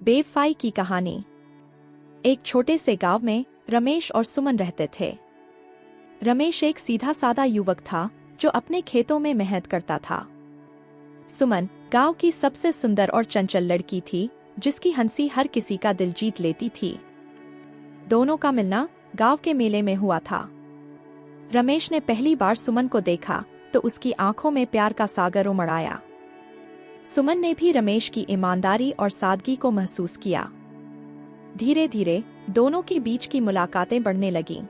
बेवफाई की कहानी। एक छोटे से गांव में रमेश और सुमन रहते थे। रमेश एक सीधा सादा युवक था जो अपने खेतों में मेहनत करता था। सुमन गांव की सबसे सुंदर और चंचल लड़की थी जिसकी हंसी हर किसी का दिल जीत लेती थी। दोनों का मिलना गांव के मेले में हुआ था। रमेश ने पहली बार सुमन को देखा तो उसकी आंखों में प्यार का सागर उमड़ आया। सुमन ने भी रमेश की ईमानदारी और सादगी को महसूस किया। धीरे धीरे दोनों के बीच की मुलाकातें बढ़ने लगीं।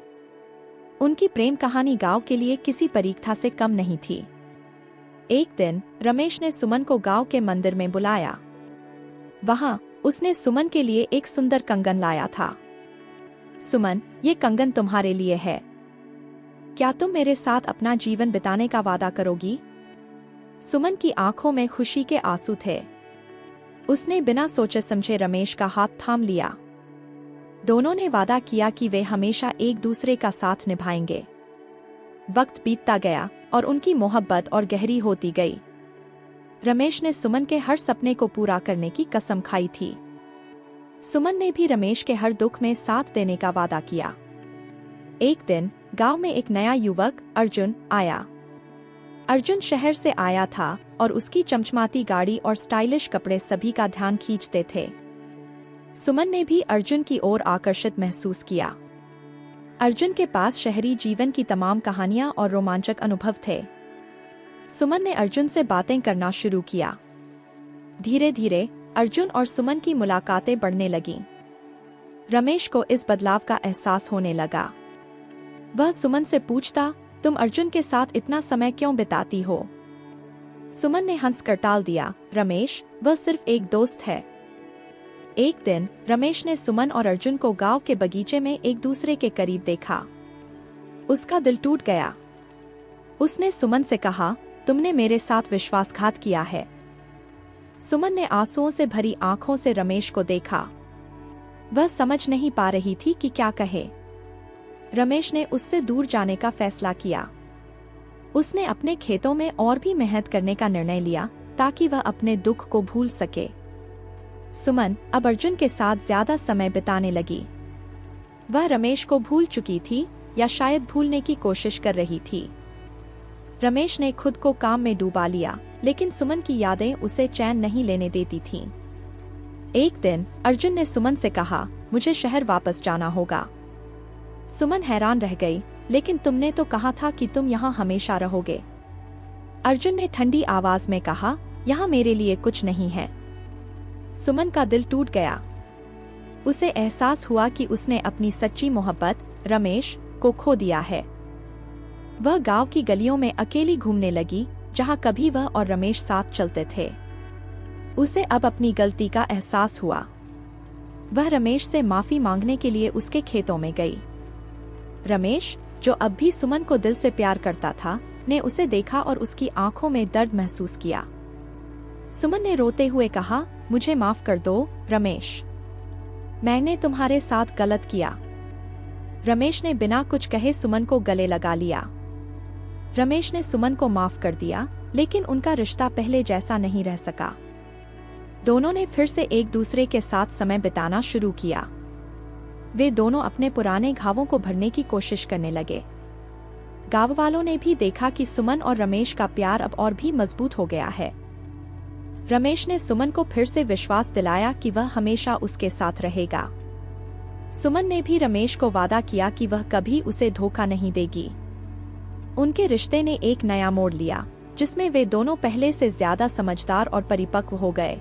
उनकी प्रेम कहानी गांव के लिए किसी परीक्षा से कम नहीं थी। एक दिन रमेश ने सुमन को गांव के मंदिर में बुलाया। वहां उसने सुमन के लिए एक सुंदर कंगन लाया था। सुमन, ये कंगन तुम्हारे लिए है। क्या तुम मेरे साथ अपना जीवन बिताने का वादा करोगी? सुमन की आंखों में खुशी के आंसू थे। उसने बिना सोचे समझे रमेश का हाथ थाम लिया। दोनों ने वादा किया कि वे हमेशा एक दूसरे का साथ निभाएंगे। वक्त बीतता गया और उनकी मोहब्बत और गहरी होती गई। रमेश ने सुमन के हर सपने को पूरा करने की कसम खाई थी। सुमन ने भी रमेश के हर दुख में साथ देने का वादा किया। एक दिन गांव में एक नया युवक अर्जुन आया। अर्जुन शहर से आया था और उसकी चमचमाती गाड़ी और स्टाइलिश कपड़े सभी का ध्यान खींचते थे। सुमन ने भी अर्जुन की ओर आकर्षित महसूस किया। अर्जुन के पास शहरी जीवन की तमाम कहानियां और रोमांचक अनुभव थे। सुमन ने अर्जुन से बातें करना शुरू किया। धीरे धीरे अर्जुन और सुमन की मुलाकातें बढ़ने लगीं। रमेश को इस बदलाव का एहसास होने लगा। वह सुमन से पूछता, तुम अर्जुन के साथ इतना समय क्यों बिताती हो? सुमन ने हंसकर टाल दिया, रमेश, वह सिर्फ एक दोस्त है। एक दिन रमेश ने सुमन और अर्जुन को गांव के बगीचे में एक दूसरे के करीब देखा। उसका दिल टूट गया। उसने सुमन से कहा, तुमने मेरे साथ विश्वासघात किया है। सुमन ने आंसुओं से भरी आंखों से रमेश को देखा। वह समझ नहीं पा रही थी कि क्या कहे। रमेश ने उससे दूर जाने का फैसला किया। उसने अपने खेतों में और भी मेहनत करने का निर्णय लिया ताकि वह अपने दुख को भूल सके। सुमन अब अर्जुन के साथ ज्यादा समय बिताने लगी। वह रमेश को भूल चुकी थी या शायद भूलने की कोशिश कर रही थी। रमेश ने खुद को काम में डूबा लिया, लेकिन सुमन की यादें उसे चैन नहीं लेने देती थीं। एक दिन अर्जुन ने सुमन से कहा, मुझे शहर वापस जाना होगा। सुमन हैरान रह गई, लेकिन तुमने तो कहा था कि तुम यहाँ हमेशा रहोगे। अर्जुन ने ठंडी आवाज में कहा, यहाँ मेरे लिए कुछ नहीं है। सुमन का दिल टूट गया। उसे एहसास हुआ कि उसने अपनी सच्ची मोहब्बत रमेश को खो दिया है। वह गांव की गलियों में अकेली घूमने लगी, जहाँ कभी वह और रमेश साथ चलते थे। उसे अब अपनी गलती का एहसास हुआ। वह रमेश से माफी मांगने के लिए उसके खेतों में गई। रमेश, जो अब भी सुमन को दिल से प्यार करता था, ने उसे देखा और उसकी आंखों में दर्द महसूस किया। सुमन ने रोते हुए कहा, मुझे माफ कर दो रमेश, मैंने तुम्हारे साथ गलत किया। रमेश ने बिना कुछ कहे सुमन को गले लगा लिया। रमेश ने सुमन को माफ कर दिया, लेकिन उनका रिश्ता पहले जैसा नहीं रह सका। दोनों ने फिर से एक दूसरे के साथ समय बिताना शुरू किया। वे दोनों अपने पुराने घावों को भरने की कोशिश करने लगे। गांव वालों ने भी देखा कि सुमन और रमेश का प्यार अब और भी मजबूत हो गया है। रमेश ने सुमन को फिर से विश्वास दिलाया कि वह हमेशा उसके साथ रहेगा। सुमन ने भी रमेश को वादा किया कि वह कभी उसे धोखा नहीं देगी। उनके रिश्ते ने एक नया मोड़ लिया, जिसमें वे दोनों पहले से ज्यादा समझदार और परिपक्व हो गए।